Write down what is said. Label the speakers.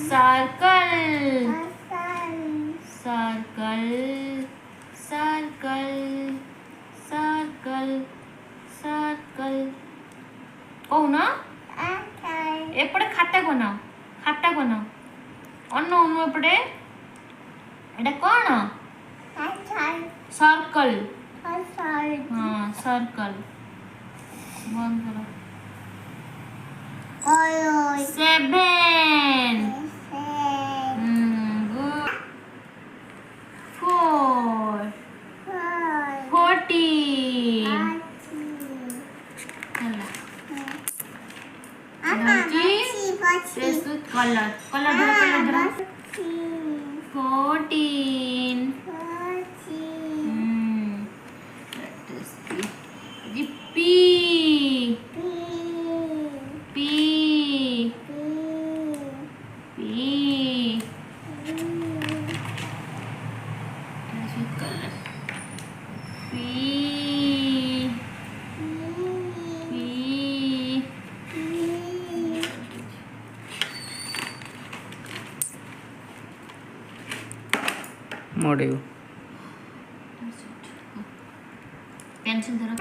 Speaker 1: circle, circle, circle, circle, circle. কৌনা এপটে খাতা কোনা, খাতা কোনা অন্য অন্য এপটে এটা কোন সার্কেল, হ্যাঁ সার্কেল বন্ধ করো। 7 good 4 14 कलर कलर धरो कलर धरो 14 P P P color P P
Speaker 2: model
Speaker 1: pencil धरो